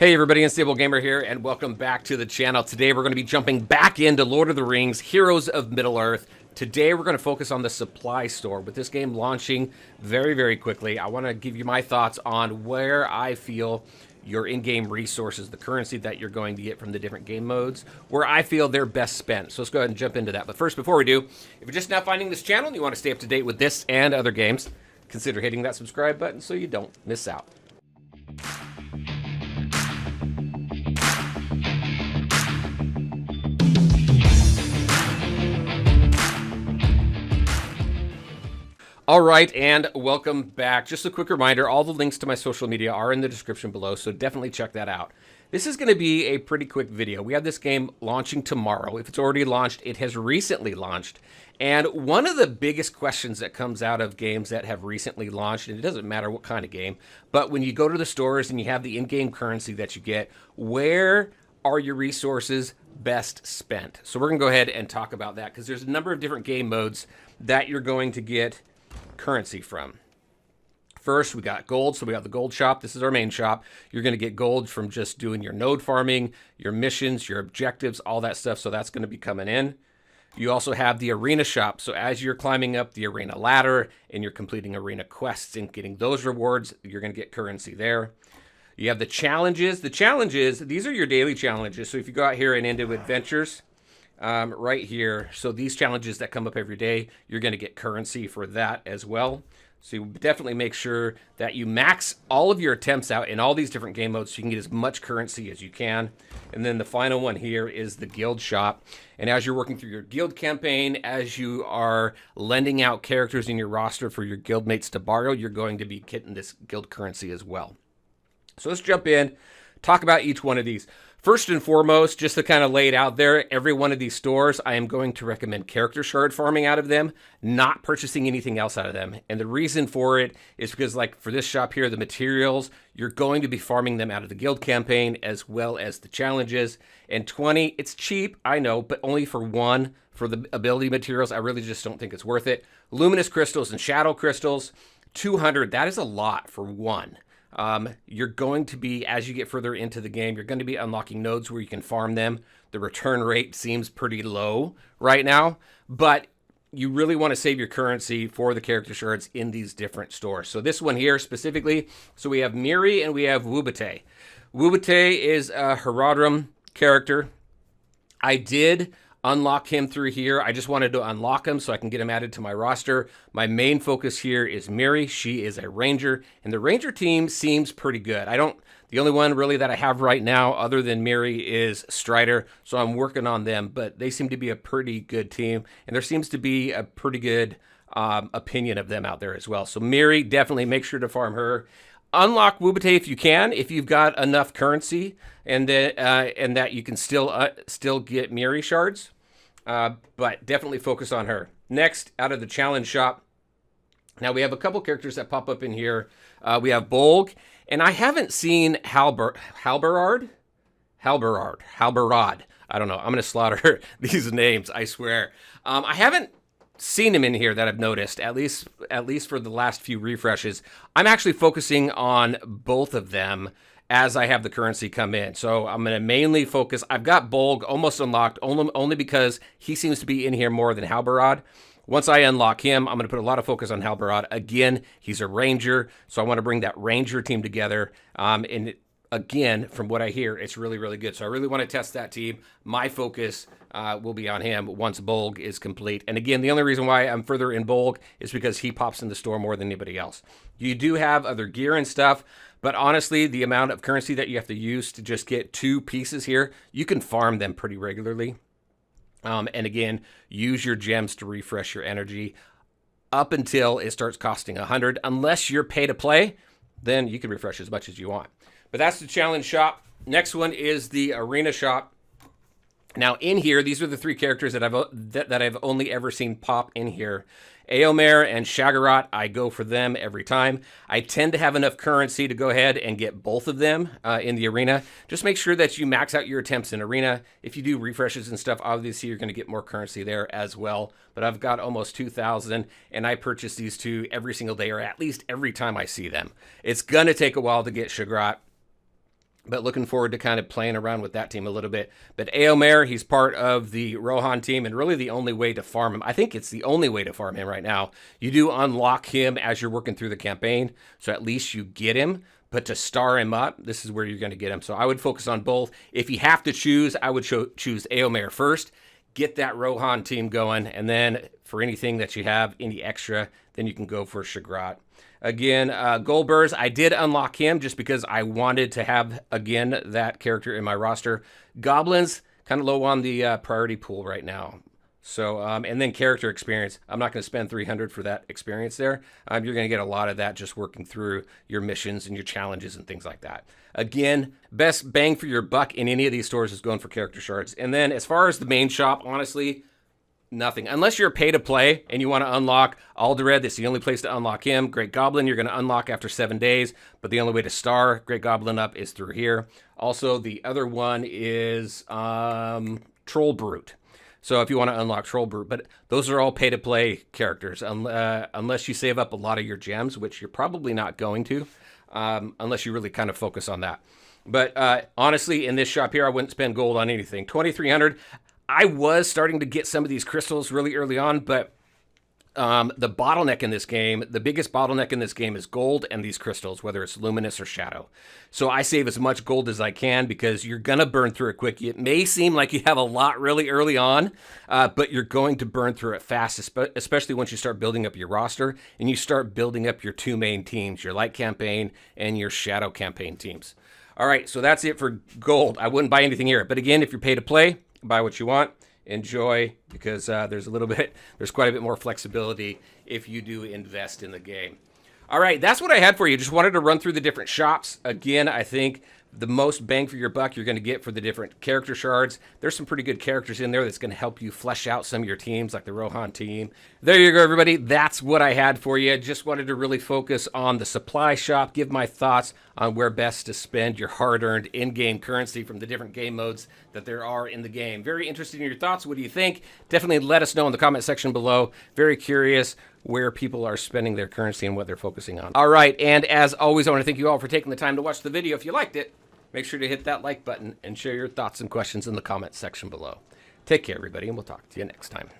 Hey everybody, Unstable Gamer here, and welcome back to the channel. Today we're going to be jumping back into Lord of the Rings, Heroes of Middle-earth. Today we're going to focus on the supply store. With this game launching very quickly, I want to give you my thoughts on where I feel your in-game resources, the currency that you're going to get from the different game modes, where I feel they're best spent. So let's go ahead and jump into that. But first, before we do, if you're just now finding this channel and you want to stay up to date with this and other games, consider hitting that subscribe button so you don't miss out. All right, and welcome back. Just a quick reminder, all the links to my social media are in the description below, so definitely check that out. This is going to be a pretty quick video. We have this game launching tomorrow. If it's already launched, it has recently launched. And one of the biggest questions that comes out of games that have recently launched, and it doesn't matter what kind of game, but when you go to the stores and you have the in-game currency that you get, where are your resources best spent? So we're going to go ahead and talk about that because there's a number of different game modes that you're going to get currency from. First, we got gold. So we got the gold shop. This is our main shop. You're going to get gold from just doing your node farming, your missions, your objectives, all that stuff. So that's going to be coming in. You also have the arena shop. So as you're climbing up the arena ladder and you're completing arena quests and getting those rewards, you're going to get currency there. You have the challenges. The challenges, these are your daily challenges. So if you go out here and into adventures, right here, so these challenges that come up every day, you're going to get currency for that as well. So you definitely make sure that you max all of your attempts out in all these different game modes so you can get as much currency as you can. And then the final one here is the guild shop. And as you're working through your guild campaign, as you are lending out characters in your roster for your guild mates to borrow, you're going to be getting this guild currency as well. So let's jump in, talk about each one of these. First and foremost, just to kind of lay it out there, every one of these stores, I am going to recommend character shard farming out of them, not purchasing anything else out of them. And the reason for it is because, like for this shop here, the materials, you're going to be farming them out of the guild campaign as well as the challenges. And 20, it's cheap, I know, but only for one. For the ability materials, I really just don't think it's worth it. Luminous crystals and shadow crystals, 200, that is a lot for one. You're going to be, as you get further into the game, you're going to be unlocking nodes where you can farm them. The return rate seems pretty low right now, but you really want to save your currency for the character shards in these different stores. So this one here specifically, so we have Miri and we have Wubate. Wubate is a Herodrum character. I did unlock him through here. I just wanted to unlock him so I can get him added to my roster. My main focus here is Miri. She is a ranger, and the ranger team seems pretty good. The only one really that I have right now other than Miri is Strider, so I'm working on them, but they seem to be a pretty good team, and there seems to be a pretty good opinion of them out there as well. So Miri, definitely make sure to farm her. Unlock Wubate if you can, if you've got enough currency, and that you can still get Miri shards. But definitely focus on her. Next, out of the challenge shop, now we have a couple characters that pop up in here. We have Bolg, and I haven't seen Halberard. I don't know. I'm going to slaughter these names, I swear. I haven't seen him in here that I've noticed, at least for the last few refreshes. I'm actually focusing on both of them as I have the currency come in. So I'm going to mainly focus. I've got Bolg almost unlocked only because he seems to be in here more than Halberad. Once I unlock him, I'm going to put a lot of focus on Halberad. Again, he's a ranger, so I want to bring that ranger team together. Again, from what I hear, it's really good. So I really want to test that team. My focus will be on him once Bolg is complete. And again, the only reason why I'm further in Bolg is because he pops in the store more than anybody else. You do have other gear and stuff, but honestly, the amount of currency that you have to use to just get 2 pieces here, you can farm them pretty regularly. And again, use your gems to refresh your energy up until it starts costing 100. Unless you're pay to play, then you can refresh as much as you want. But that's the challenge shop. Next one is the arena shop. Now in here, these are the 3 characters that I've only ever seen pop in here. Eomer and Shaggorat, I go for them every time. I tend to have enough currency to go ahead and get both of them in the arena. Just make sure that you max out your attempts in arena. If you do refreshes and stuff, obviously you're going to get more currency there as well. But I've got almost 2,000, and I purchase these 2 every single day, or at least every time I see them. It's going to take a while to get Shaggorat. But looking forward to kind of playing around with that team a little bit. But Aomer, he's part of the Rohan team, and really the only way to farm him, I think it's the only way to farm him right now. You do unlock him as you're working through the campaign, so at least you get him. But to star him up, this is where you're going to get him. So I would focus on both. If you have to choose, I would choose Aomer first. Get that Rohan team going, and then for anything that you have, any extra, then you can go for Shagrat. Again, Goldburst, I did unlock him just because I wanted to have, again, that character in my roster. Goblins, kind of low on the priority pool right now. So, and then character experience. I'm not going to spend 300 for that experience there. You're going to get a lot of that just working through your missions and your challenges and things like that. Again, best bang for your buck in any of these stores is going for character shards. And then as far as the main shop, honestly, nothing. Unless you're pay to play and you want to unlock Alderred, that's the only place to unlock him. Great Goblin, you're going to unlock after 7 days, but the only way to star Great Goblin up is through here. Also, the other one is Troll Brute. So if you want to unlock Troll Brute, but those are all pay to play characters, unless you save up a lot of your gems, which you're probably not going to, unless you really kind of focus on that. But honestly, in this shop here, I wouldn't spend gold on anything. 2,300. I was starting to get some of these crystals really early on, but the bottleneck in this game, the biggest bottleneck in this game is gold and these crystals, whether it's luminous or shadow. So I save as much gold as I can because you're going to burn through it quick. It may seem like you have a lot really early on, but you're going to burn through it fast, especially once you start building up your roster and you start building up your two main teams, your light campaign and your shadow campaign teams. All right, so that's it for gold. I wouldn't buy anything here. But again, if you're pay to play, buy what you want, enjoy, because there's quite a bit more flexibility if you do invest in the game. All right, that's what I had for you. Just wanted to run through the different shops. Again, I think the most bang for your buck you're going to get for the different character shards. There's some pretty good characters in there that's going to help you flesh out some of your teams, like the Rohan team. There you go, everybody. That's what I had for you. Just wanted to really focus on the supply shop, give my thoughts on where best to spend your hard-earned in-game currency from the different game modes that there are in the game. Very interested in your thoughts. What do you think? Definitely let us know in the comment section below. Very curious where people are spending their currency and what they're focusing on. All right, and as always, I want to thank you all for taking the time to watch the video. If you liked it, make sure to hit that like button and share your thoughts and questions in the comment section below. Take care, everybody, and we'll talk to you next time.